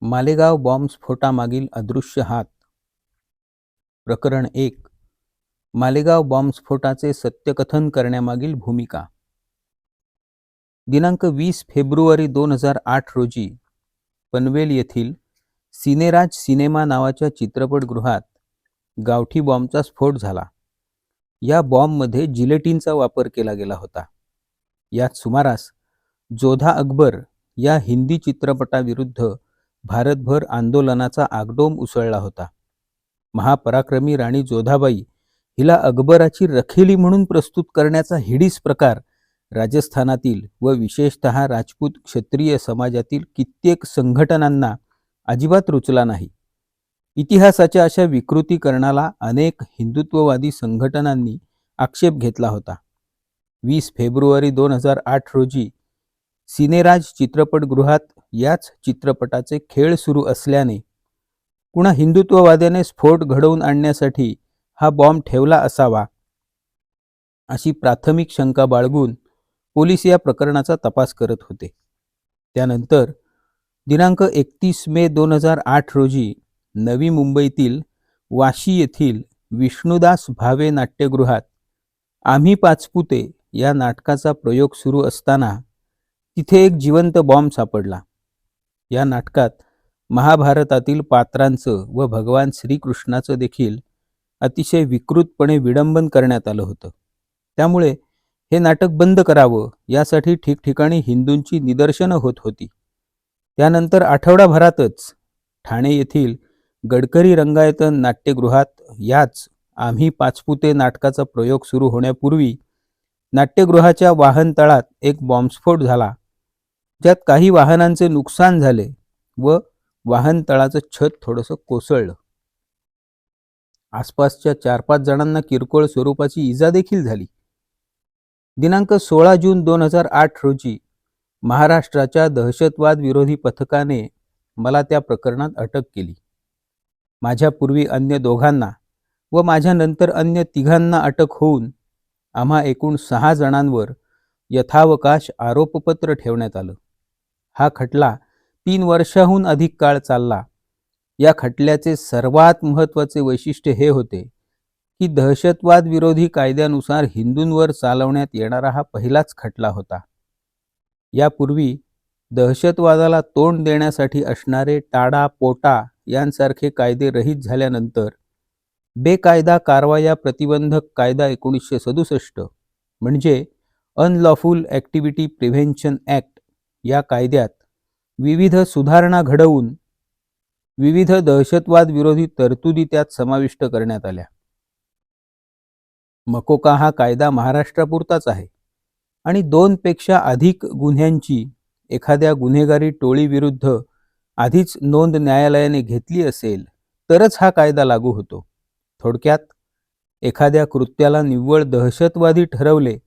मालेगाव बॉम्बस्फोटामागील अदृश्य हात. प्रकरण 1. मालेगाव बॉम्बस्फोटाचे सत्यकथन करण्यामागील भूमिका. दिनांक 20 फेब्रुवारी 2008 रोजी पनवेल येथील सिनेराज सिनेमा नावाच्या चित्रपटगृहात गावठी बॉम्बचा स्फोट झाला. या बॉम्बमध्ये जिलेटिनचा वापर केला गेला होता. यात सुमारास जोधा अकबर या हिंदी चित्रपटाविरुद्ध भारतभर आंदोलनाचा आगडोंब उसळला होता. महापराक्रमी राणी जोधाबाई हिला अकबराची रखेली म्हणून प्रस्तुत करण्याचा हिडीस प्रकार राजस्थानातील व विशेषतः राजपूत क्षत्रिय समाजातील कित्येक संघटनांना अजिबात रुचला नाही. इतिहासाच्या अशा विकृतीकरणाला अनेक हिंदुत्ववादी संघटनांनी आक्षेप घेतला होता. 20 फेब्रुवारी 2008 रोजी सिनेराज चित्रपटगृहात याच चित्रपटाचे खेळ सुरू असल्याने कुणा हिंदुत्ववाद्याने स्फोट घडवून आणण्यासाठी हा बॉम्ब ठेवला असावा अशी प्राथमिक शंका बाळगून पोलीस या प्रकरणाचा तपास करत होते. त्यानंतर दिनांक 31 मे 2008 रोजी नवी मुंबईतील वाशी येथील विष्णुदास भावे नाट्यगृहात आम्ही पाचपुते या नाटकाचा प्रयोग सुरू असताना तिथे एक जिवंत बॉम्ब सापडला. या नाटकात महाभारतातील पात्रांचं व भगवान श्रीकृष्णाचं देखील अतिशय विकृतपणे विडंबन करण्यात आलं होतं. त्यामुळे हे नाटक बंद करावं यासाठी ठिकठिकाणी हिंदूंची निदर्शनं होत होती. त्यानंतर आठवडाभरातच ठाणे येथील गडकरी रंगायतन नाट्यगृहात याच आम्ही पाचपुते नाटकाचा प्रयोग सुरू होण्यापूर्वी नाट्यगृहाच्या वाहनतळात एक बॉम्बस्फोट झाला, ज्यात काही वाहनांचे नुकसान झाले व वाहनतळाचं छत थोडंसं कोसळलं. आसपासच्या 4-5 जणांना किरकोळ स्वरूपाची इजा देखील झाली. दिनांक 16 जून 2008 रोजी महाराष्ट्राच्या दहशतवाद विरोधी पथकाने मला त्या प्रकरणात अटक केली. माझ्यापूर्वी अन्य 2घांना व माझ्यानंतर अन्य 3घांना अटक होऊन आम्हा एकूण 6 जणांवर यथावकाश आरोपपत्र ठेवण्यात आलं. हा खटला 3 वर्षाहून अधिक काळ चालला. या खटल्याचे सर्वात महत्त्वाचे वैशिष्ट्य हे होते की दहशतवाद विरोधी कायद्यानुसार हिंदूंवर चालवण्यात येणारा हा पहिलाच खटला होता. यापूर्वी दहशतवादाला तोंड देण्यासाठी असणारे टाडा पोटा यांसारखे कायदे रहित झाल्यानंतर बेकायदा कारवाया प्रतिबंधक कायदा 1967 म्हणजे अनलॉफुल ॲक्टिव्हिटी प्रिव्हेन्शन ॲक्ट या कायद्यात विविध सुधारणा घडवून विविध दहशतवाद विरोधी तरतुदी त्यात समाविष्ट करण्यात आल्या. मकोका हा कायदा महाराष्ट्रापुरताच आहे आणि 2 पेक्षा अधिक गुन्ह्यांची एखाद्या गुन्हेगारी टोळीविरुद्ध आधीच नोंद न्यायालयाने घेतली असेल तरच हा कायदा लागू होतो. थोडक्यात एखाद्या कृत्याला निव्वळ दहशतवादी ठरवले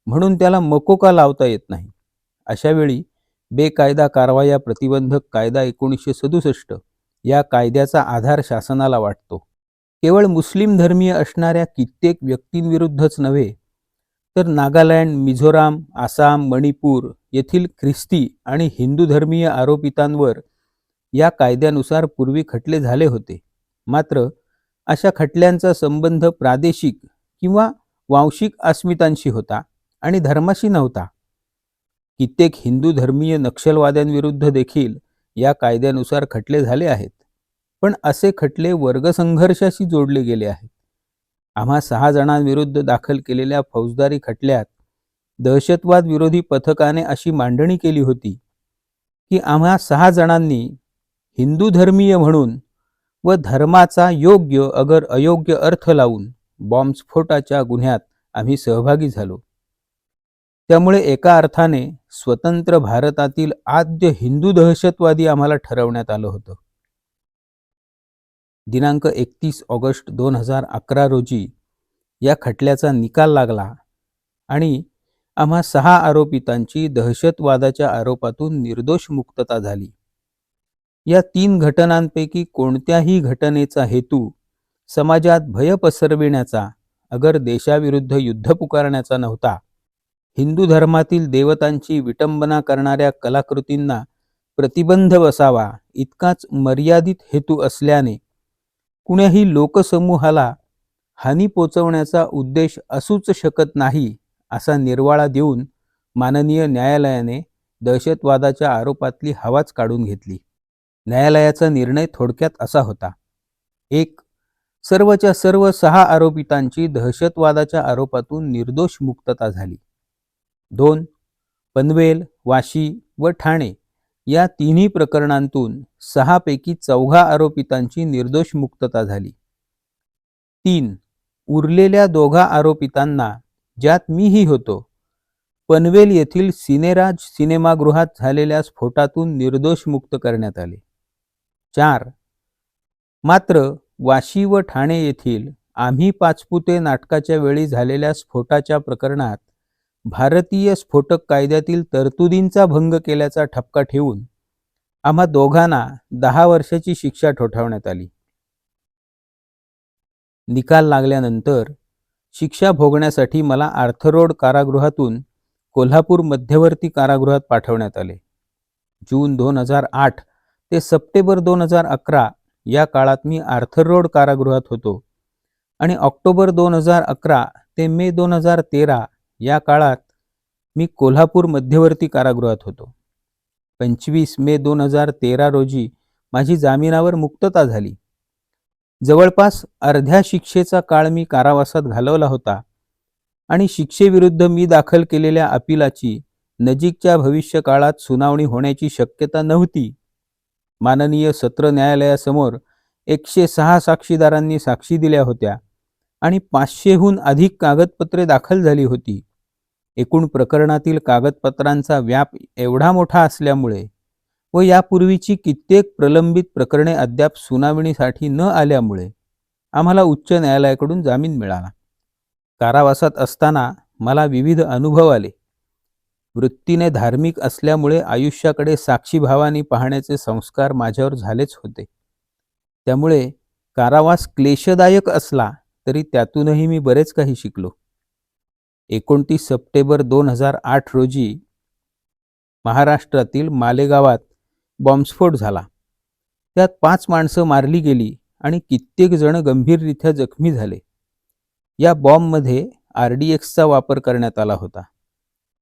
म्हणून त्याला मकोका लावता येत नाही. अशावेळी बेकायदा कारवाया प्रतिबंधक कायदा 1967 या कायद्याचा आधार शासनाला वाटतो. केवळ मुस्लिम धर्मीय असणाऱ्या कित्येक व्यक्तींविरुद्धच नव्हे तर नागालँड, मिझोराम, आसाम, मणिपूर येथील ख्रिस्ती आणि हिंदू धर्मीय आरोपितांवर या कायद्यानुसार पूर्वी खटले झाले होते. मात्र अशा खटल्यांचा संबंध प्रादेशिक किंवा वांशिक अस्मितांशी होता आणि धर्माशी नव्हता. कित्येक हिंदू धर्मीय नक्षलवाद्यांविरुद्ध देखील या कायद्यानुसार खटले झाले आहेत, पण असे खटले वर्गसंघर्षाशी जोडले गेले आहेत. आम्हा 6 जणांविरुद्ध दाखल केलेल्या फौजदारी खटल्यात दहशतवाद विरोधी पथकाने अशी मांडणी केली होती की आम्हा 6 जणांनी हिंदू धर्मीय म्हणून व धर्माचा योग्य अगर अयोग्य अर्थ लावून बॉम्बस्फोटाच्या गुन्ह्यात आम्ही सहभागी झालो. त्यामुळे एका अर्थाने स्वतंत्र भारतातील आद्य हिंदू दहशतवादी आम्हाला ठरवण्यात आलं होतं. दिनांक 31 ऑगस्ट 2011 रोजी या खटल्याचा निकाल लागला आणि आम्हा 6 आरोपितांची दहशतवादाच्या आरोपातून निर्दोष मुक्तता झाली. या 3 घटनांपैकी कोणत्याही घटनेचा हेतू समाजात भय पसरविण्याचा अगर देशाविरुद्ध युद्ध पुकारण्याचा नव्हता. हिंदू धर्मातील देवतांची विटंबना करणाऱ्या कलाकृतींना प्रतिबंध बसावा इतकाच मर्यादित हेतू असल्याने कुण्याही लोकसमूहाला हानी पोचवण्याचा उद्देश असूच शकत नाही असा निर्वाळा देऊन माननीय न्यायालयाने दहशतवादाच्या आरोपातली हवाच काढून घेतली. न्यायालयाचा निर्णय थोडक्यात असा होता. 1. सर्वच्या सर्व 6 आरोपितांची दहशतवादाच्या आरोपातून निर्दोष मुक्तता झाली. 2. पनवेल, वाशी व ठाणे या तिन्ही प्रकरणांतून 6 पैकी 4 आरोपितांची निर्दोष मुक्तता झाली. 3. उरलेल्या 2 आरोपितांना, ज्यात मीही होतो, पनवेल येथील सिनेराज सिनेमागृहात झालेल्या स्फोटातून निर्दोष मुक्त करण्यात आले. 4. मात्र वाशी व ठाणे येथील आम्ही पाचपुते नाटकाच्या वेळी झालेल्या स्फोटाच्या प्रकरणात भारतीय स्फोटक कायद्यातील तरतुदींचा भंग केल्याचा ठपका ठेवून आम्हा दोघांना 10 वर्षाची शिक्षा ठोठावण्यात आली. निकाल लागल्यानंतर शिक्षा भोगण्यासाठी मला आर्थर रोड कारागृहातून कोल्हापूर मध्यवर्ती कारागृहात पाठवण्यात आले. जून 2008 ते सप्टेंबर 2011 या काळात मी आर्थर रोड कारागृहात होतो आणि ऑक्टोबर 2011 ते मे 2013 या काळात मी कोल्हापूर मध्यवर्ती कारागृहात होतो. 25 मे 2013 रोजी माझी जामिनावर मुक्तता झाली. जवळपास अर्ध्या शिक्षेचा काळ मी कारावासात घालवला होता आणि शिक्षेविरुद्ध मी दाखल केलेल्या अपिलाची नजीकच्या भविष्यकाळात सुनावणी होण्याची शक्यता नव्हती. माननीय सत्र न्यायालयासमोर 106 साक्षीदारांनी साक्षी दिल्या होत्या आणि 500हून अधिक कागदपत्रे दाखल झाली होती. एकूण प्रकरणातील कागदपत्रांचा व्याप एवढा मोठा असल्यामुळे व यापूर्वीची कित्येक प्रलंबित प्रकरणे अद्याप सुनावणीसाठी न आल्यामुळे आम्हाला उच्च न्यायालयाकडून जामीन मिळाला. कारावासात असताना मला विविध अनुभव आले. वृत्तीने धार्मिक असल्यामुळे आयुष्याकडे साक्षीभावाने पाहण्याचे संस्कार माझ्यावर झालेच होते. त्यामुळे कारावास क्लेशदायक असला तरी त्यातूनही मी बरेच काही शिकलो. 29 सप्टेंबर 2008 रोजी महाराष्ट्रातील मालेगावात बॉम्बस्फोट झाला. त्यात 5 माणसं मारली गेली आणि कित्येक जण गंभीररित्या जखमी झाले. या बॉम्बमध्ये RDXचा वापर करण्यात आला होता.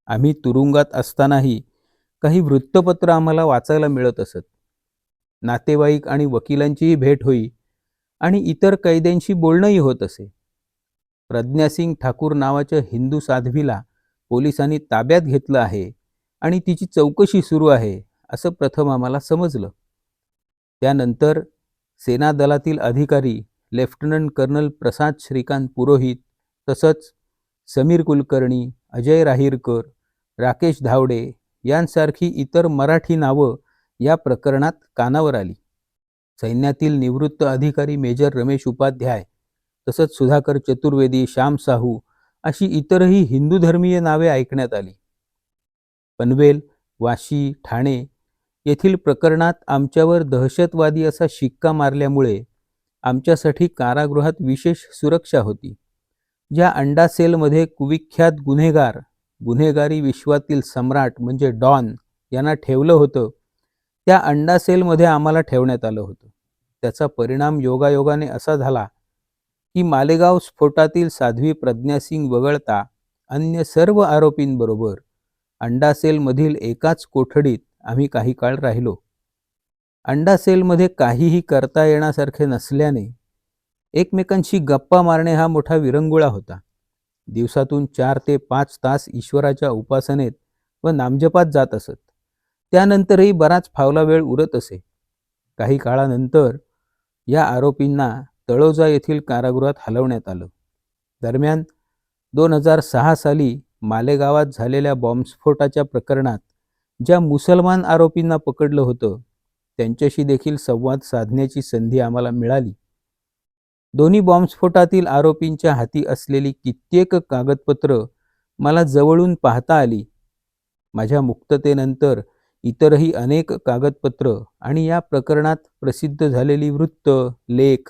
आम्ही तुरुंगात असतानाही काही वृत्तपत्र आम्हाला वाचायला मिळत असत. नातेवाईक आणि वकिलांचीही भेट होई आणि इतर कैद्यांशी बोलणंही होत असे. प्रज्ञासिंग ठाकूर नावाच्या हिंदू साध्वीला पोलिसांनी ताब्यात घेतलं आहे आणि तिची चौकशी सुरू आहे असं प्रथम आम्हाला समजलं. त्यानंतर सेना दलातील अधिकारी लेफ्टनंट कर्नल प्रसाद श्रीकांत पुरोहित तसंच समीर कुलकर्णी, अजय राहीरकर, राकेश धावडे यांसारखी इतर मराठी नावं या प्रकरणात कानावर आली. सैन्यातील निवृत्त अधिकारी मेजर रमेश उपाध्याय तसंच सुधाकर चतुर्वेदी, श्याम साहू अशी इतरही हिंदू धर्मीय नावे ऐकण्यात आली. पनवेल, वाशी, ठाणे येथील प्रकरणात आमच्यावर दहशतवादी असा शिक्का मारल्यामुळे आमच्यासाठी कारागृहात विशेष सुरक्षा होती. ज्या अंडा सेलमध्ये कुविख्यात गुन्हेगार, गुन्हेगारी विश्वातील सम्राट म्हणजे डॉन यांना ठेवलं होतं, त्या अंडा सेलमध्ये आम्हाला ठेवण्यात आलं होतं. त्याचा परिणाम योगायोगाने असा झाला की मालेगाव स्फोटातील साध्वी प्रज्ञासिंग वगळता अन्य सर्व आरोपींबरोबर अंडा सेलमधील एकाच कोठडीत आम्ही काही काळ राहिलो. अंडा सेलमध्ये काहीही करता येण्यासारखे नसल्याने एकमेकांशी गप्पा मारणे हा मोठा विरंगुळा होता. दिवसातून 4 ते 5 तास ईश्वराच्या उपासनेत व नामजपात जात असत. त्यानंतरही बराच फावला वेळ उरत असे. काही काळानंतर या आरोपींना तळोजा येथील कारागृहात हलवण्यात आलं. दरम्यान 2006 साली मालेगावात झालेल्या बॉम्बस्फोटाच्या प्रकरणात ज्या मुसलमान आरोपींना पकडलं होतं त्यांच्याशी देखील संवाद साधण्याची संधी आम्हाला मिळाली. दोन्ही बॉम्बस्फोटातील आरोपींच्या हाती असलेली कित्येक कागदपत्र मला जवळून पाहता आली. माझ्या मुक्ततेनंतर इतरही अनेक कागदपत्र आणि या प्रकरणात प्रसिद्ध झालेली वृत्त, लेख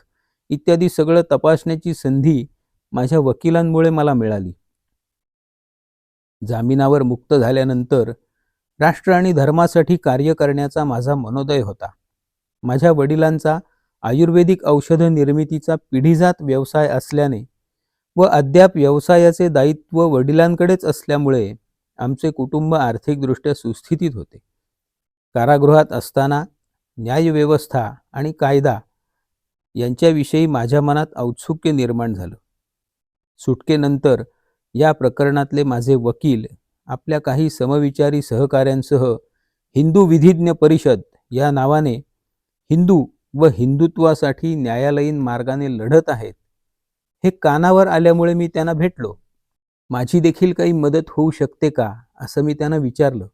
इत्यादी सगळं तपासण्याची संधी माझ्या वकिलांमुळे मला मिळाली. जामिनावर मुक्त झाल्यानंतर राष्ट्र आणि धर्मासाठी कार्य करण्याचा माझा मनोदय होता. माझ्या वडिलांचा आयुर्वेदिक औषध निर्मितीचा पिढीजात व्यवसाय असल्याने व अद्याप व्यवसायाचे दायित्व वडिलांकडेच असल्यामुळे आमचे कुटुंब आर्थिकदृष्ट्या सुस्थितीत होते. कारागृहात असताना न्यायव्यवस्था आणि कायदा यांच्याविषयी माझ्या मनात औत्सुक्य निर्माण झालं. सुटकेनंतर या प्रकरणातले माझे वकील आपल्या काही समविचारी सहकाऱ्यांसह हिंदू विधिज्ञ परिषद या नावाने हिंदू व हिंदुत्वासाठी न्यायालयीन मार्गाने लढत आहेत हे कानावर आल्यामुळे मी त्यांना भेटलो. माझी देखील काही मदत होऊ शकते का असं मी त्यांना विचारलं.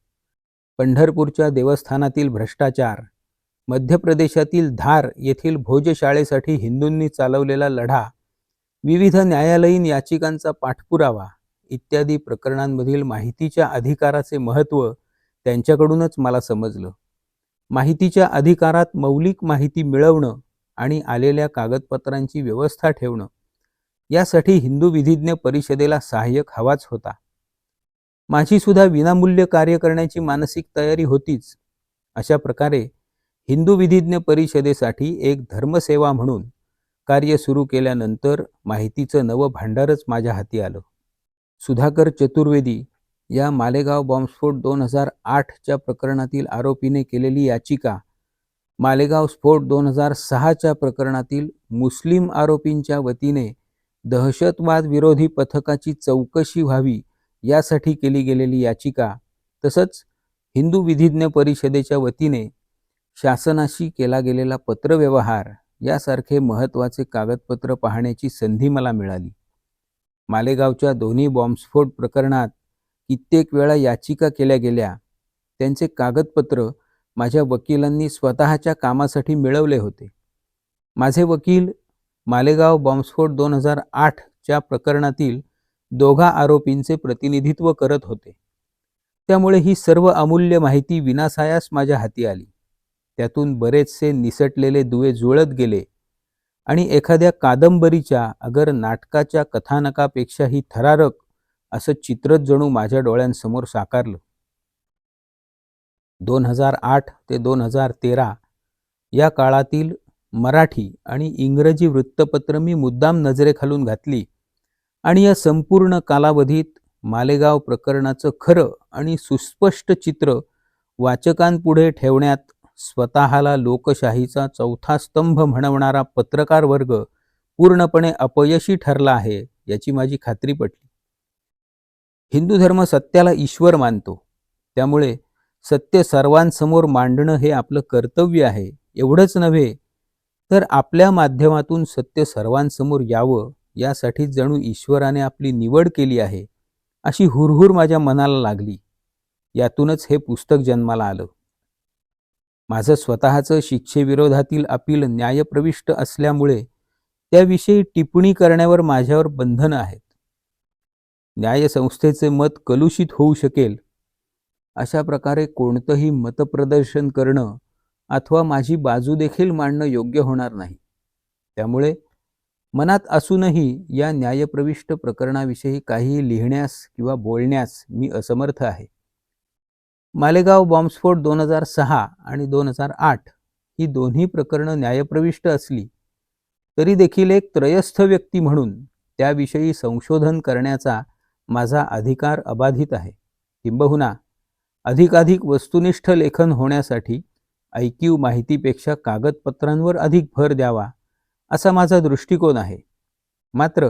पंढरपूरच्या देवस्थानातील भ्रष्टाचार, मध्य प्रदेशातील धार येथील भोजशाळेसाठी हिंदूंनी चालवलेला लढा, विविध न्यायालयीन याचिकांचा पाठपुरावा इत्यादी प्रकरणांमधील माहितीच्या अधिकाराचे महत्त्व त्यांच्याकडूनच मला समजलं. माहितीच्या अधिकारात मौलिक माहिती मिळवणं आणि आलेल्या कागदपत्रांची व्यवस्था ठेवणं यासाठी हिंदू विधिज्ञ परिषदेला सहाय्यक हवाच होता. माझी सुद्धा विनामूल्य कार्य करण्याची मानसिक तयारी होतीच. अशा प्रकारे हिंदू विधिज्ञ परिषदेसाठी एक धर्मसेवा म्हणून कार्य सुरू केल्यानंतर माहितीचं नवं भांडारच माझ्या हाती आलं. सुधाकर चतुर्वेदी या मालेगाव बॉम्बस्फोट 2008च्या प्रकरणातील आरोपीने केलेली याचिका, मालेगाव स्फोट 2006च्या प्रकरणातील मुस्लिम आरोपींच्या वतीने दहशतवाद विरोधी पथकाची चौकशी व्हावी यासाठी केली गेलेली याचिका, तसंच हिंदू विधिज्ञ परिषदेच्या वतीने शासनाशी केला गेलेला पत्रव्यवहार यासारखे महत्त्वाचे कागदपत्र पाहण्याची संधी मला मिळाली. मालेगावच्या दोन्ही बॉम्बस्फोट प्रकरणात कित्येक वेळा याचिका केल्या गेल्या. त्यांचे कागदपत्र माझ्या वकिलांनी स्वतःच्या कामासाठी मिळवले होते. माझे वकील मालेगाव बॉम्बस्फोट 2008च्या प्रकरणातील दोघा आरोपींचे प्रतिनिधित्व करत होते. त्यामुळे ही सर्व अमूल्य माहिती विनासायास माझ्या हाती आली. त्यातून बरेचसे निसटलेले दुवे जुळत गेले आणि एखाद्या कादंबरीच्या अगर नाटकाच्या कथानकापेक्षाही थरारक असं चित्रच जणू माझ्या डोळ्यांसमोर साकारलं. 2008 ते 2013 या काळातील मराठी आणि इंग्रजी वृत्तपत्र मी मुद्दाम नजरेखालून घातली आणि या संपूर्ण कालावधीत मालेगाव प्रकरणाचं खरं आणि सुस्पष्ट चित्र वाचकांपुढे ठेवण्यात स्वतःला लोकशाहीचा चौथा स्तंभ म्हणवणारा पत्रकार वर्ग पूर्णपणे अपयशी ठरला आहे याची माझी खात्री पटली. हिंदू धर्म सत्याला ईश्वर मानतो, त्यामुळे सत्य सर्वांसमोर मांडणं हे आपलं कर्तव्य आहे. एवढंच नव्हे तर आपल्या माध्यमातून सत्य सर्वांसमोर यावं यासाठी जणू ईश्वराने आपली निवड केली आहे अशी हुरहुर माझ्या मनाला लागली. यातूनच हे पुस्तक जन्माला आलं. माझं स्वतःचं शिक्षेविरोधातील अपील न्यायप्रविष्ट असल्यामुळे त्याविषयी टिप्पणी करण्यावर माझ्यावर बंधनं आहेत. न्यायसंस्थेचे मत कलुषित होऊ शकेल अशा प्रकारे कोणतंही मतप्रदर्शन करणं अथवा माझी बाजू देखील मांडणं योग्य होणार नाही. त्यामुळे मनात असूनही या न्यायप्रविष्ट प्रकरणाविषयी काही लिहिण्यास किंवा बोलण्यास मी असमर्थ आहे. मालेगाव बॉम्बस्फोट 2006 आणि 2008 ही दोन्ही प्रकरणं न्यायप्रविष्ट असली तरी देखील एक त्रयस्थ व्यक्ती म्हणून त्याविषयी संशोधन करण्याचा माझा अधिकार अबाधित आहे. किंबहुना अधिकाधिक वस्तुनिष्ठ लेखन होण्यासाठी ऐकीव माहितीपेक्षा कागदपत्रांवर अधिक भर द्यावा असा माझा दृष्टिकोन आहे. मात्र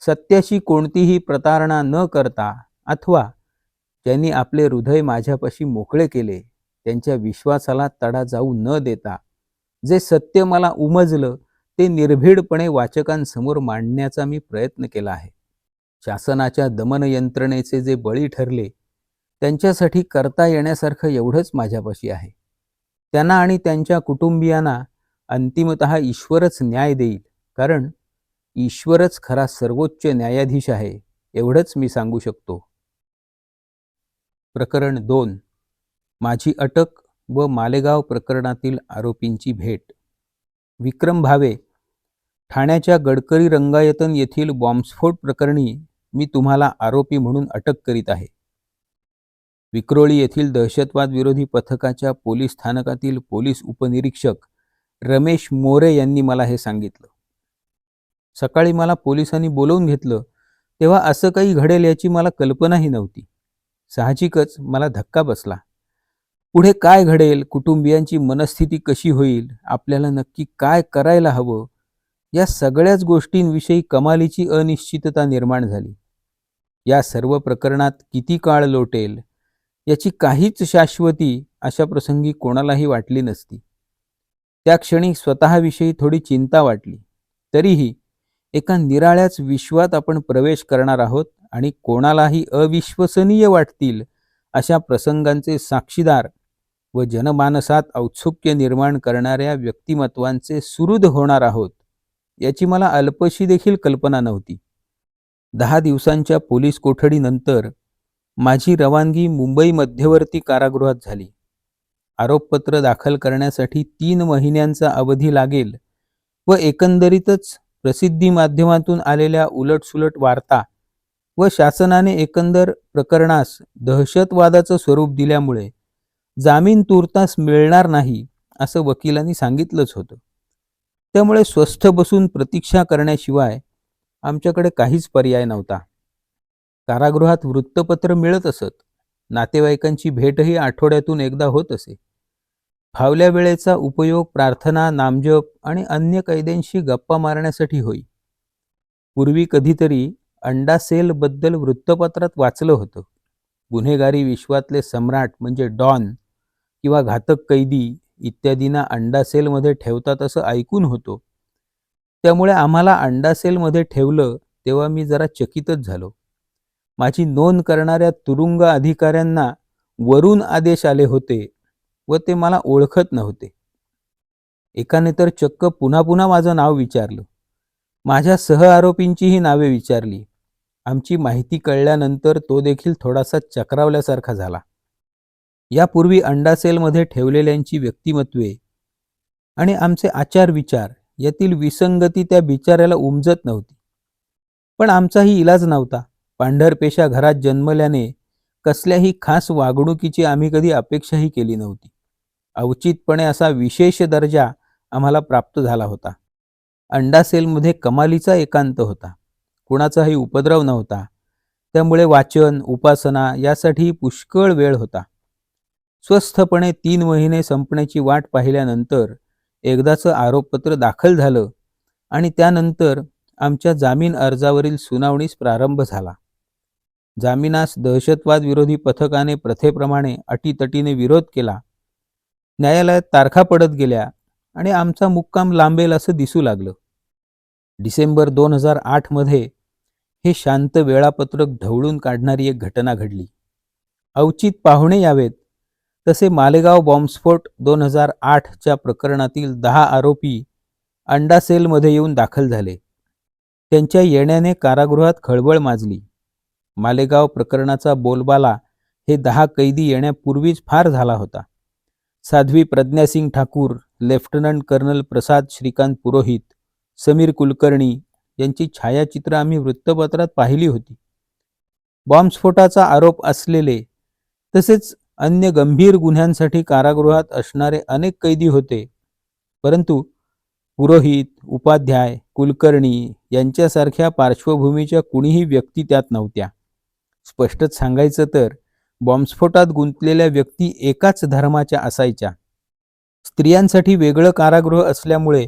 सत्याशी कोणतीही प्रतारणा न करता अथवा ज्यांनी आपले हृदय माझ्यापाशी मोकळे केले त्यांच्या विश्वासाला तडा जाऊ न देता जे सत्य मला उमजलं ते निर्भीडपणे वाचकांसमोर मांडण्याचा मी प्रयत्न केला आहे. शासनाच्या दमन यंत्रणेचे जे बळी ठरले त्यांच्यासाठी करता येण्यासारखं एवढंच माझ्यापाशी आहे. त्यांना आणि त्यांच्या कुटुंबियांना अंतिमतः ईश्वरच न्याय देईल, कारण ईश्वरच खरा सर्वोच्च न्यायाधीश आहे एवढंच मी सांगू शकतो. प्रकरण 2. माझी अटक व मालेगाव प्रकरणातील आरोपींची भेट. विक्रम भावे, ठाण्याच्या गडकरी रंगायतन येथील बॉम्बस्फोट प्रकरणी मी तुम्हाला आरोपी म्हणून अटक करीत आहे. विक्रोळी येथील दहशतवाद विरोधी पथकाच्या पोलीस स्थानकातील पोलीस उपनिरीक्षक रमेश मोरे यांनी मला हे सांगितलं. सकाळी मला पोलिसांनी बोलवून घेतलं तेव्हा असं काही घडेल याची मला कल्पनाही नव्हती. साहजिकच मला धक्का बसला. पुढे काय घडेल, कुटुंबियांची मनस्थिती कशी होईल, आपल्याला नक्की काय करायला हवं, या सगळ्याच गोष्टींविषयी कमालीची अनिश्चितता निर्माण झाली. या सर्व प्रकरणात किती काळ लोटेल याची काहीच शाश्वती अशा प्रसंगी कोणालाही वाटली नसती. त्या क्षणी स्वतःविषयी थोडी चिंता वाटली. तरीही एका निराळ्याच विश्वात आपण प्रवेश करणार आहोत आणि कोणालाही अविश्वसनीय वाटतील अशा प्रसंगांचे साक्षीदार व जनमानसात औत्सुक्य निर्माण करणाऱ्या व्यक्तिमत्वांचे सुहृद होणार आहोत याची मला अल्पशी देखील कल्पना नव्हती. 10 दिवसांच्या पोलीस कोठडीनंतर माझी रवानगी मुंबई मध्यवर्ती कारागृहात झाली. आरोपपत्र दाखल करण्यासाठी 3 महिन्यांचा अवधी लागेल व एकंदरीतच प्रसिद्धी माध्यमातून आलेल्या उलटसुलट वार्ता व शासनाने एकंदर प्रकरणास दहशतवादाचं स्वरूप दिल्यामुळे जामीन तूर्तास मिळणार नाही असं वकिलांनी सांगितलंच होतं. त्यामुळे स्वस्थ बसून प्रतीक्षा करण्याशिवाय आमच्याकडे काहीच पर्याय नव्हता. कारागृहात वृत्तपत्र मिळत असत. नातेवाईकांची भेटही आठवड्यातून एकदा होत असे. फावल्या वेळेचा उपयोग प्रार्थना, नामजप आणि अन्य कैद्यांशी गप्पा मारण्यासाठी होई. पूर्वी कधीतरी अंडा सेल बद्दल वृत्तपत्रात वाचलं होतं. गुन्हेगारी विश्वातले सम्राट म्हणजे डॉन किंवा घातक कैदी इत्यादींना अंडा सेलमध्ये ठेवतात असं ऐकून होतो. त्यामुळे आम्हाला अंडा सेलमध्ये ठेवलं तेव्हा मी जरा चकितच झालो. माझी नोंद करणाऱ्या तुरुंग अधिकाऱ्यांना वरून आदेश आले होते व ते मला ओळखत नव्हते. एकाने तर चक्क पुन्हा पुन्हा माझं नाव विचारलं. माझ्या सहआरोपींचीही नावे विचारली. आमची माहिती कळल्यानंतर तो देखील थोडासा चक्रावल्यासारखा झाला. यापूर्वी अंडा सेलमध्ये ठेवलेल्यांची व्यक्तिमत्वे आणि आमचे आचार विचार यातील विसंगती त्या बिचाऱ्याला उमजत नव्हती. पण आमचाही इलाज नव्हता. पांढरपेशा घरात जन्मल्याने कसल्याही खास वागणुकीची आम्ही कधी अपेक्षाही केली नव्हती. अवचितपणे असा विशेष दर्जा आम्हाला प्राप्त झाला होता. अंडा सेलमध्ये कमालीचा एकांत होता. कुणाचाही उपद्रव नव्हता. त्यामुळे वाचन, उपासना यासाठी पुष्कळ वेळ होता. स्वस्थपणे 3 महिने संपण्याची वाट पाहिल्यानंतर एकदाचं आरोपपत्र दाखल झालं आणि त्यानंतर आमच्या जामीन अर्जावरील सुनावणीस प्रारंभ झाला. जामिनास दहशतवाद विरोधी पथकाने प्रथेप्रमाणे अटीतटीने विरोध केला. न्यायालयात तारखा पडत गेल्या आणि आमचा मुक्काम लांबेल असं दिसू लागलं. डिसेंबर 2008 मध्ये हे शांत वेळापत्रक ढवळून काढणारी एक घटना घडली. औचित पाहुणे यावेत तसे मालेगाव बॉम्बस्फोट 2008च्या प्रकरणातील 10 आरोपी अंडा सेलमध्ये येऊन दाखल झाले. त्यांच्या येण्याने कारागृहात खळबळ माजली. मालेगाव प्रकरणाचा बोलबाला हे 10 कैदी येण्यापूर्वीच फार झाला होता. साध्वी प्रज्ञासिंग ठाकूर, लेफ्टनंट कर्नल प्रसाद श्रीकांत पुरोहित, समीर कुलकर्णी यांची छायाचित्र आम्ही वृत्तपत्रात पाहिली होती. बॉम्बस्फोटाचा आरोप असलेले तसेच अन्य गंभीर गुन्ह्यांसाठी कारागृहात असणारे अनेक कैदी होते. परंतु पुरोहित, उपाध्याय, कुलकर्णी यांच्यासारख्या पार्श्वभूमीच्या कुणीही व्यक्ती त्यात नव्हत्या. स्पष्टच सांगायचं तर बॉम्बस्फोटात गुंतलेल्या व्यक्ती एकाच धर्माच्या असायच्या. स्त्रियांसाठी वेगळं कारागृह असल्यामुळे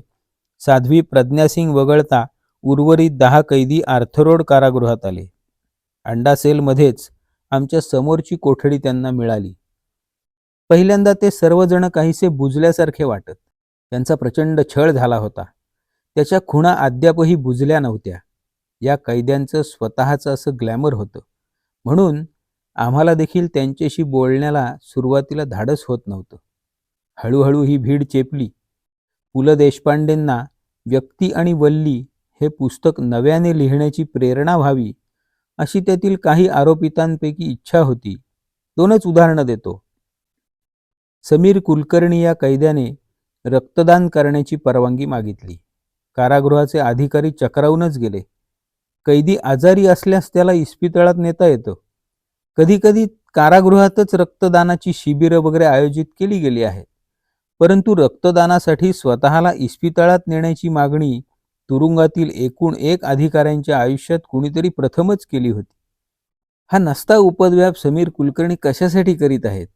साध्वी प्रज्ञासिंग वगळता उर्वरित 10 कैदी आर्थरोड कारागृहात आले. अंडा सेलमध्येच आमच्या समोरची कोठडी त्यांना मिळाली. पहिल्यांदा ते सर्वजण काहीसे बुजल्यासारखे वाटत. त्यांचा प्रचंड छळ झाला होता. त्याच्या खुणा अद्यापही बुजल्या नव्हत्या. या कैद्यांचं स्वतःचं असं ग्लॅमर होतं. म्हणून आम्हाला देखील त्यांच्याशी बोलण्याला सुरुवातीला धाडस होत नव्हतं. हळूहळू ही भीड चेपली. पु ल देशपांडेंना व्यक्ती आणि वल्ली हे पुस्तक नव्याने लिहिण्याची प्रेरणा व्हावी अशी त्यातील काही आरोपितांपैकी इच्छा होती. 2च उदाहरणं देतो. समीर कुलकर्णी या कैद्याने रक्तदान करण्याची परवानगी मागितली. कारागृहाचे अधिकारी चक्रावूनच गेले. कैदी आजारी असल्यास त्याला इस्पितळात नेता येतं. कधीकधी कारागृहातच रक्तदानाची शिबिरं वगैरे आयोजित केली गेली आहेत. परंतु रक्तदानासाठी स्वतःला इस्पितळात नेण्याची मागणी तुरुंगातील एकूण 1 अधिकाऱ्यांच्या आयुष्यात कुणीतरी प्रथमच केली होती. हा नसता उपद्व्याप समीर कुलकर्णी कशासाठी करीत आहेत,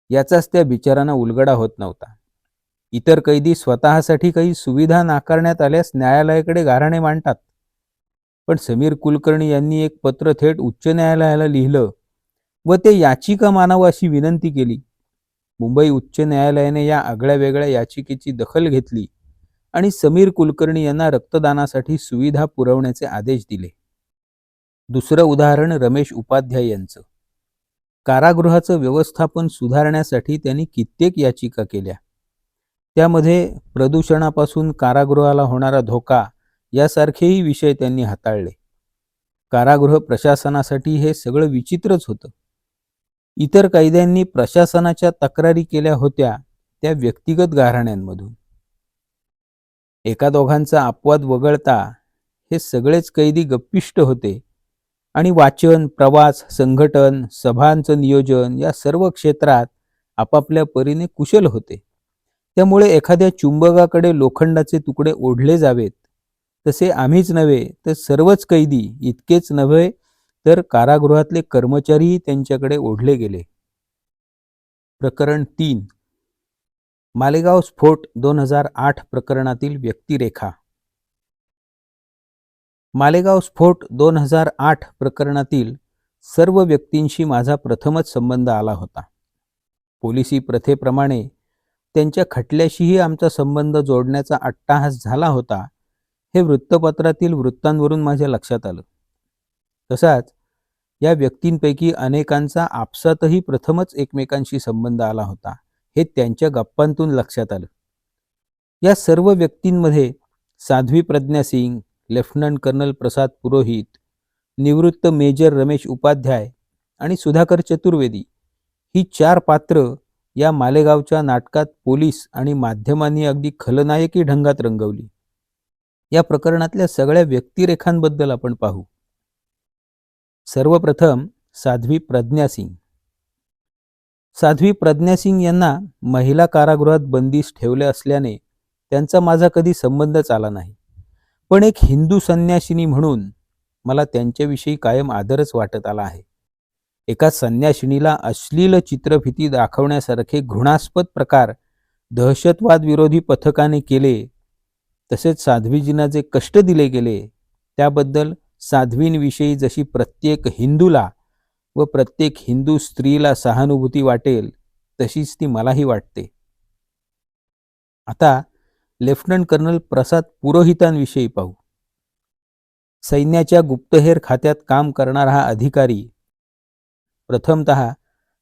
याचाच त्या बिचाऱ्यांना उलगडा होत नव्हता. इतर कैदी स्वतःसाठी काही सुविधा नाकारण्यात आल्यास न्यायालयाकडे गाऱ्हाणे मांडतात. पण समीर कुलकर्णी यांनी एक पत्र थेट उच्च न्यायालयाला लिहिलं व ते याचिका मानावं अशी विनंती केली. मुंबई उच्च न्यायालयाने या आगळ्या वेगळ्या याचिकेची दखल घेतली आणि समीर कुलकर्णी यांना रक्तदानासाठी सुविधा पुरवण्याचे आदेश दिले. दुसरं उदाहरण रमेश उपाध्याय यांचं. कारागृहाचं व्यवस्थापन सुधारण्यासाठी त्यांनी कित्येक याचिका केल्या. त्यामध्ये प्रदूषणापासून कारागृहाला होणारा धोका यासारखेही विषय त्यांनी हाताळले. कारागृह प्रशासनासाठी हे सगळं विचित्रच होतं. इतर कैद्यांनी प्रशासनाच्या तक्रारी केल्या होत्या त्या व्यक्तिगत गाऱ्हाण्यांमधून. एका दोघांचा अपवाद वगळता हे सगळेच कैदी गप्पिष्ट होते आणि वाचन, प्रवास, संघटन, सभांचं नियोजन या सर्व क्षेत्रात आपापल्या परीने कुशल होते. त्यामुळे एखाद्या चुंबकाकडे लोखंडाचे तुकडे ओढले जावेत तसे आम्हीच नव्हे तर सर्वच कैदी, इतकेच नव्हे तर कारागृहातले कर्मचारीही त्यांच्याकडे ओढले गेले. प्रकरण 3. मालेगाव स्फोट 2008 प्रकरणातील व्यक्तिरेखा. मालेगाव स्फोट 2008 प्रकरणातील सर्व व्यक्तींशी माझा प्रथमच संबंध आला होता. पोलिसी प्रथेप्रमाणे त्यांच्या खटल्याशीही आमचा संबंध जोडण्याचा अट्टाहास झाला होता हे वृत्तपत्रातील वृत्तांवरून माझ्या लक्षात आलं. तसाच या व्यक्तींपैकी अनेकांचा आपसातही प्रथमच एकमेकांशी संबंध आला होता हे त्यांच्या गप्पांतून लक्षात आलं. या सर्व व्यक्तींमध्ये साध्वी प्रज्ञा सिंग, लेफ्टनंट कर्नल प्रसाद पुरोहित, निवृत्त मेजर रमेश उपाध्याय आणि सुधाकर चतुर्वेदी ही 4 पात्र या मालेगावच्या नाटकात पोलीस आणि माध्यमांनी अगदी खलनायकी ढंगात रंगवली. या प्रकरणातल्या सगळ्या व्यक्तिरेखांबद्दल आपण पाहू. सर्वप्रथम साध्वी प्रज्ञा सिंग. साध्वी प्रज्ञा सिंग यांना महिला कारागृहात बंदिश ठेवले असल्याने त्यांचा माझा कधी संबंधच आला नाही. पण एक हिंदू संन्यासिनी म्हणून मला त्यांच्याविषयी कायम आदरच वाटत आला आहे. एका संन्यासिनीला अश्लील चित्रफिती दाखवण्यासारखे घृणास्पद प्रकार दहशतवाद विरोधी पथकाने केले, तसेच साध्वीजींना जे कष्ट दिले गेले त्याबद्दल साध्वींविषयी जशी प्रत्येक हिंदूला व प्रत्येक हिंदू स्त्रीला सहानुभूती वाटेल तशीच ती मलाही वाटते. आता लेफ्टनंट कर्नल प्रसाद पुरोहितांविषयी पाहू. सैन्याच्या गुप्तहेर खात्यात काम करणारा हा अधिकारी प्रथमतः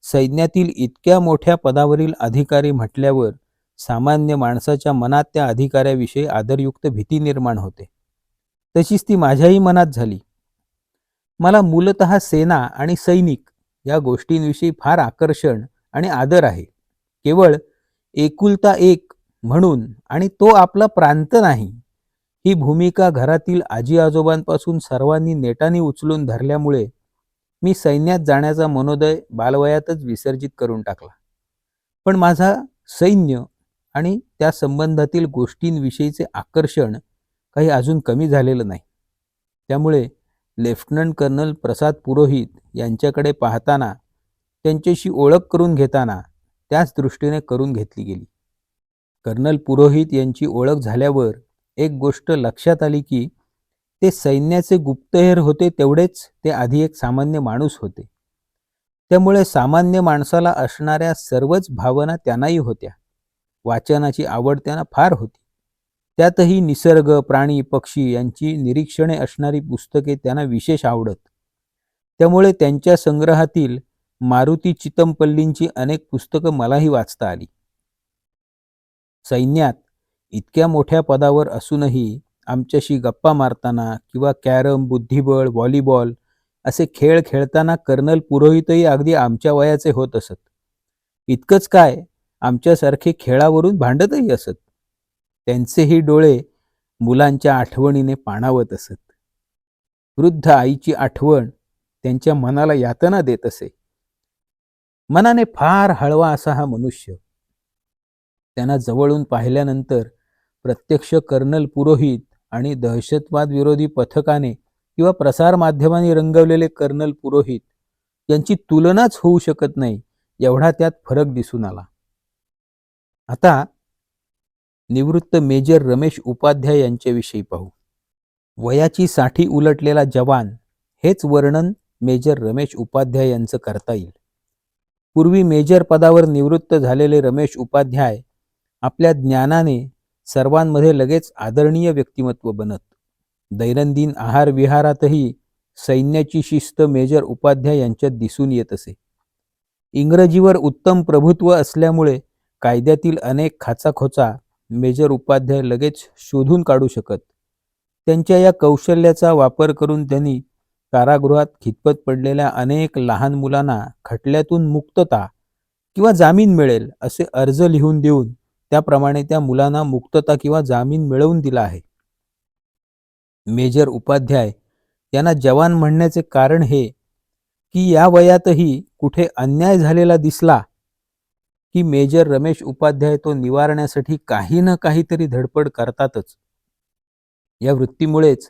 सैन्यातील इतक्या मोठ्या पदावरील अधिकारी म्हटल्यावर सामान्य माणसाच्या मनात त्या अधिकाऱ्याविषयी आदरयुक्त भीती निर्माण होते. तशीच ती माझ्याही मनात झाली. मला मूलतः सेना आणि सैनिक या गोष्टींविषयी फार आकर्षण आणि आदर आहे. केवळ एकुलता एक म्हणून आणि तो आपला प्रांत नाही ही भूमिका घरातील आजी आजोबांपासून सर्वांनी नेटाने उचलून धरल्यामुळे मी सैन्यात जाण्याचा मनोदय बालवयातच विसर्जित करून टाकला. पण माझा सैन्य आणि त्या संबंधातील गोष्टींविषयीचे आकर्षण काही अजून कमी झालेलं नाही. त्यामुळे लेफ्टनंट कर्नल प्रसाद पुरोहित यांच्याकडे पाहताना, त्यांच्याशी ओळख करून घेताना त्याच दृष्टीने करून घेतली गेली. कर्नल पुरोहित यांची ओळख झाल्यावर एक गोष्ट लक्षात आली की ते सैन्याचे गुप्तहेर होते तेवढेच ते आधी एक सामान्य माणूस होते. त्यामुळे सामान्य माणसाला असणाऱ्या सर्वच भावना त्यांनाही होत्या. वाचनाची आवड त्यांना फार होती. त्यातही निसर्ग, प्राणी, पक्षी यांची निरीक्षणे असणारी पुस्तके त्यांना विशेष आवडत. त्यामुळे त्यांच्या संग्रहातील मारुती चितमपल्लींची अनेक पुस्तकं मलाही वाचता आली. सैन्यात इतक्या मोठ्या पदावर असूनही आमच्याशी गप्पा मारताना किंवा कॅरम, बुद्धिबळ, व्हॉलीबॉल असे खेळ खेळताना कर्नल पुरोहितही अगदी आमच्या वयाचे होत असत. इतकंच काय, आमच्यासारखे खेळावरून भांडतही असत. त्यांचेही डोळे मुलांच्या आठवणीने पाणावत असत. वृद्ध आईची आठवण त्यांच्या मनाला यातना देत असे. मनाने फार हळवा असा हा मनुष्य. त्यांना जवळून पाहिल्यानंतर प्रत्यक्ष कर्नल पुरोहित आणि दहशतवाद विरोधी पथकाने किंवा प्रसार माध्यमांनी रंगवलेले कर्नल पुरोहित यांची तुलनाच होऊ शकत नाही, एवढा त्यात फरक दिसून आला. आता निवृत्त मेजर रमेश उपाध्याय यांच्याविषयी पाहू. वयाची 60 उलटलेला जवान हेच वर्णन मेजर रमेश उपाध्याय यांचं करता येईल. पूर्वी मेजर पदावर निवृत्त झालेले रमेश उपाध्याय आपल्या ज्ञानाने सर्वांमध्ये लगेच आदरणीय व्यक्तिमत्व बनत. दैनंदिन आहार विहारातही सैन्याची शिस्त मेजर उपाध्याय यांच्यात दिसून येत असे. इंग्रजीवर उत्तम प्रभुत्व असल्यामुळे कायद्यातील अनेक खाचाखोचा मेजर उपाध्याय लगेच शोधून काढू शकत. त्यांच्या या कौशल्याचा वापर करून त्यांनी कारागृहात खितपत पडलेल्या अनेक लहान मुलांना खटल्यातून मुक्तता किंवा जामीन मिळेल असे अर्ज लिहून देऊन त्याप्रमाणे त्या मुलांना मुक्तता किंवा जामीन मिळवून दिला आहे. मेजर उपाध्याय यांना जवान म्हणण्याचे कारण हे की या वयातही कुठे अन्याय झालेला दिसला की मेजर रमेश उपाध्याय तो निवारण्यासाठी काही ना काहीतरी धडपड करतातच. या वृत्तीमुळेच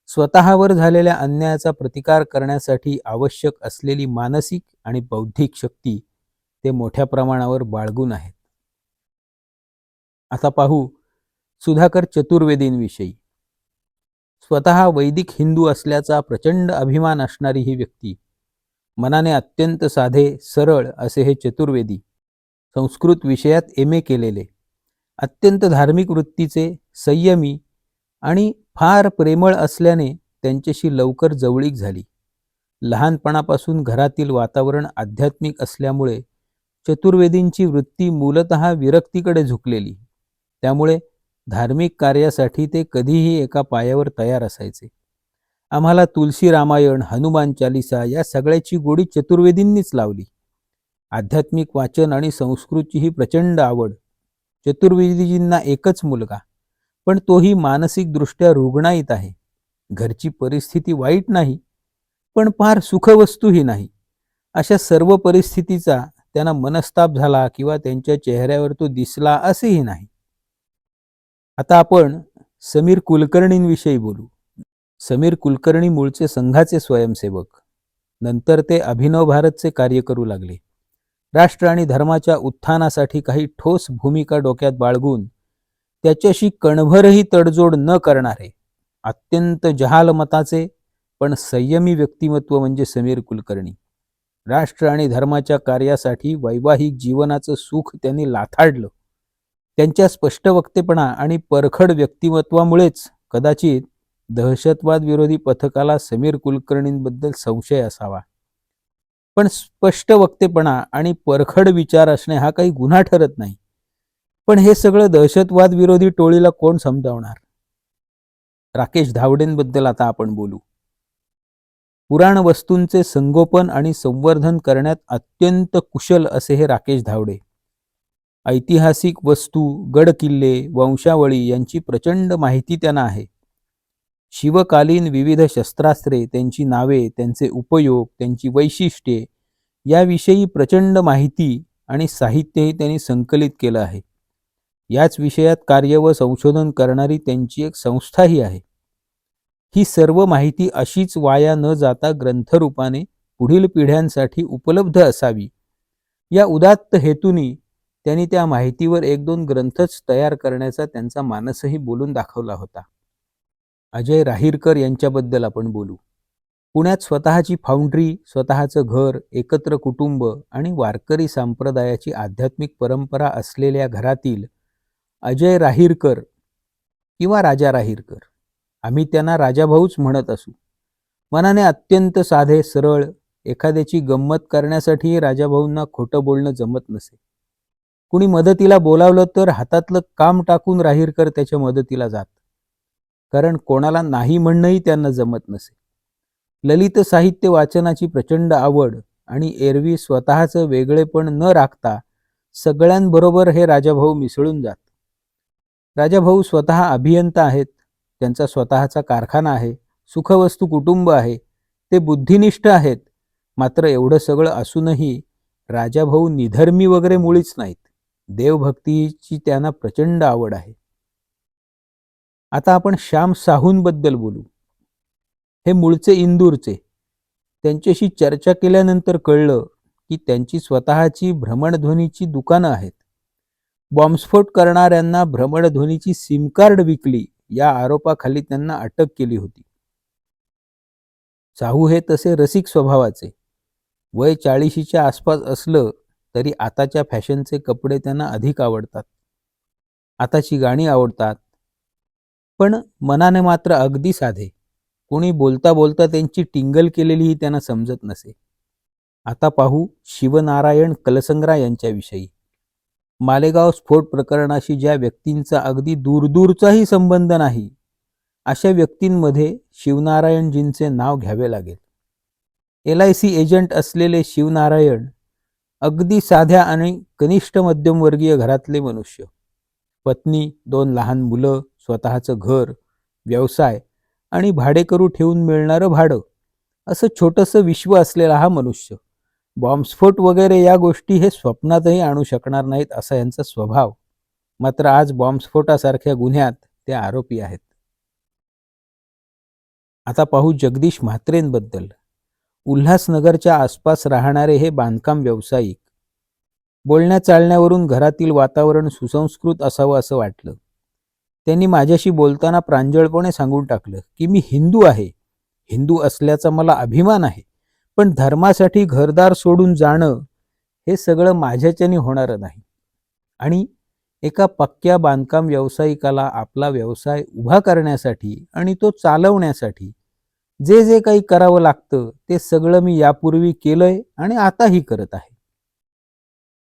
स्वतःवर झालेल्या अन्यायाचा प्रतिकार करण्यासाठी आवश्यक असलेली मानसिक आणि बौद्धिक शक्ती ते मोठ्या प्रमाणावर बाळगून आहेत. आता पाहू सुधाकर चतुर्वेदींविषयी. स्वतः वैदिक हिंदू असल्याचा प्रचंड अभिमान असणारी ही व्यक्ती, मनाने अत्यंत साधे सरळ असे हे चतुर्वेदी, संस्कृत विषयात MA केलेले, अत्यंत धार्मिक वृत्तीचे, संयमी आणि फार प्रेमळ असल्याने त्यांच्याशी लवकर जवळीक झाली. लहानपणापासून घरातील वातावरण आध्यात्मिक असल्यामुळे चतुर्वेदींची वृत्ती मूलतः विरक्तीकडे झुकलेली. त्यामुळे धार्मिक कार्यासाठी ते कधीही एका पायावर तयार असायचे. आम्हाला तुलसी रामायण, हनुमान चालिसा या सगळ्याची गोडी चतुर्वेदींनीच लावली. आध्यात्मिक वाचन आणि संस्कृतची ही प्रचंड आवड. चतुर्वेदीजींना एकच मुलगा, पण तोही मानसिकदृष्ट्या रुग्णायित आहे. घरची परिस्थिती वाईट नाही, पण फार सुखवस्तूही नाही. अशा सर्व परिस्थितीचा त्यांना मनस्ताप झाला किंवा त्यांच्या चेहऱ्यावर तो दिसला असेही नाही. आता आपण समीर कुलकर्णींविषयी बोलू. समीर कुलकर्णी मूळचे संघाचे स्वयंसेवक. नंतर ते अभिनव भारतचे कार्य करू लागले. राष्ट्र आणि धर्माच्या उत्थानासाठी काही ठोस भूमिका डोक्यात बाळगून त्याच्याशी कणभरही तडजोड न करणारे अत्यंत जहाल मताचे पण संयमी व्यक्तिमत्व म्हणजे समीर कुलकर्णी. राष्ट्र आणि धर्माच्या कार्यासाठी वैवाहिक जीवनाचं सुख त्यांनी लाथाडलं. त्यांच्या स्पष्ट वक्तेपणा आणि परखड व्यक्तिमत्वामुळेच कदाचित दहशतवाद विरोधी पथकाला समीर कुलकर्णींबद्दल संशय असावा. पण स्पष्ट वक्तेपणा आणि परखड विचार असणे हा काही गुन्हा ठरत नाही. पण हे सगळं दहशतवाद विरोधी टोळीला कोण समजावणार? राकेश धावडेंबद्दल आता आपण बोलू. पुराण वस्तूंचे संगोपन आणि संवर्धन करण्यात अत्यंत कुशल असे हे राकेश धावडे. ऐतिहासिक वस्तू, गड किल्ले, वंशावळी यांची प्रचंड माहिती त्यांना आहे. शिवकालीन विविध शस्त्रास्त्रे, त्यांची नावे, त्यांचे उपयोग, त्यांची वैशिष्ट्ये याविषयी प्रचंड माहिती आणि साहित्यही त्यांनी संकलित केलं आहे. याच विषयात कार्य व संशोधन करणारी त्यांची एक संस्थाही आहे. ही सर्व माहिती अशीच वाया न जाता ग्रंथरूपाने पुढील पिढ्यांसाठी उपलब्ध असावी या उदात्त हेतूने त्यांनी त्या माहितीवर 1-2 ग्रंथच तयार करण्याचा त्यांचा मानसही बोलून दाखवला होता. अजय राहीरकर यांच्याबद्दल आपण बोलू. पुण्यात स्वतःची फाउंड्री, स्वतःचं घर, एकत्र कुटुंब आणि वारकरी संप्रदायाची आध्यात्मिक परंपरा असलेल्या घरातील अजय राहीरकर किंवा राजा राहीरकर, आम्ही त्यांना राजाभाऊच म्हणत असू, मनाने अत्यंत साधे सरळ, एखाद्याची गंमत करण्यासाठी राजाभाऊंना खोटं बोलणं जमत नसे. कुणी मदतीला बोलावलं तर हातातलं काम टाकून राहीरकर त्याच्या मदतीला जात, कारण कोणाला नाही म्हणणंही त्यांना जमत नसे. ललित साहित्य वाचनाची प्रचंड आवड आणि एरवी स्वतःचं वेगळेपण न राखता सगळ्यांबरोबर हे राजाभाऊ मिसळून जात. राजाभाऊ स्वतः अभियंता आहेत. त्यांचा स्वतःचा कारखाना आहे, सुखवस्तू कुटुंब आहे, ते बुद्धिनिष्ठ आहेत. मात्र एवढं सगळं असूनही राजाभाऊ निधर्मी वगैरे मुळीच नाहीत. देवभक्तीची त्यांना प्रचंड आवड आहे. आता आपण श्याम साहूंबद्दल बोलू. हे मूळचे इंदूरचे. त्यांच्याशी चर्चा केल्यानंतर कळलं की त्यांची स्वतःची भ्रमणध्वनीची दुकानं आहेत. बॉम्बस्फोट करणाऱ्यांना भ्रमणध्वनीची सिम कार्ड विकली या आरोपाखाली त्यांना अटक केली होती. साहू हे तसे रसिक स्वभावाचे. वय 40च्या आसपास असलं तरी आताच्या फॅशनचे कपडे त्यांना अधिक आवडतात. आताची गाणी आवडतात. पण मनाने मात्र अगदी साधे. कोणी बोलता बोलता त्यांची टिंगल केलेलीही त्यांना समजत नसे. आता पाहू शिवनारायण कलसंग्रा यांच्याविषयी. मालेगाव स्फोट प्रकरणाशी ज्या व्यक्तींचा अगदी दूरदूरचाही संबंध नाही, अशा व्यक्तींमध्ये शिवनारायणजींचे नाव घ्यावे लागेल. LIC एजंट असलेले शिवनारायण अगदी साध्या आणि कनिष्ठ मध्यमवर्गीय घरातले मनुष्य. पत्नी, 2 लहान मुलं, स्वतःचं घर, व्यवसाय आणि भाडेकरू ठेवून मिळणारं भाडं, असं छोटंसं विश्व असलेला हा मनुष्य. बॉम्बस्फोट वगैरे या गोष्टी हे स्वप्नातही आणू शकणार नाहीत असा यांचा स्वभाव. मात्र आज बॉम्बस्फोटासारख्या गुन्ह्यात ते आरोपी आहेत. आता पाहू जगदीश म्हात्रेंबद्दल. उल्हासनगरच्या आसपास राहणारे हे बांधकाम व्यावसायिक. बोलण्या चालण्यावरून घरातील वातावरण सुसंस्कृत असावं असं वाटलं. त्यांनी माझ्याशी बोलताना प्रांजळपणे सांगून टाकलं की मी हिंदू आहे. हिंदू असल्याचा मला अभिमान आहे. पण धर्मासाठी घरदार सोडून जाणं हे सगळं माझ्याच्याने होणारं नाही. आणि एका पक्क्या बांधकाम व्यावसायिकाला आपला व्यवसाय उभा करण्यासाठी आणि तो चालवण्यासाठी जे जे काही करावं लागतं ते सगळं मी यापूर्वी केलंय आणि आताही करत आहे.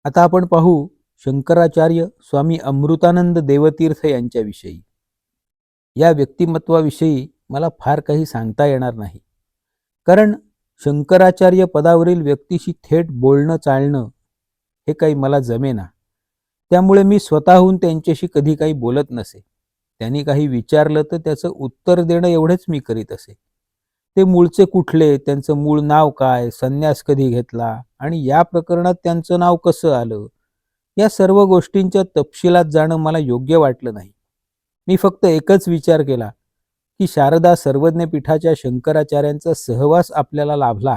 आता आपण पाहू शंकराचार्य स्वामी अमृतानंद देवतीर्थ यांच्याविषयी. या व्यक्तिमत्वाविषयी मला फार काही सांगता येणार नाही, कारण शंकराचार्य पदावरील व्यक्तीशी थेट बोलणं चालणं हे काही मला जमेना. त्यामुळे मी स्वतःहून त्यांच्याशी कधी काही बोलत नसे. त्यांनी काही विचारलं तर त्याचं उत्तर देणं एवढंच मी करीत असे. ते मूळचे कुठले, त्यांचं मूळ नाव काय, संन्यास कधी घेतला आणि या प्रकरणात त्यांचं नाव कसं आलं, या सर्व गोष्टींच्या तपशिलात जाणं मला योग्य वाटलं नाही. मी फक्त एकच विचार केला की शारदा सर्वज्ञ पीठाच्या शंकराचार्यांचा सहवास आपल्याला लाभला,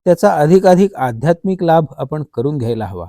त्याचा अधिकाधिक आध्यात्मिक लाभ आपण करून घ्यायला हवा.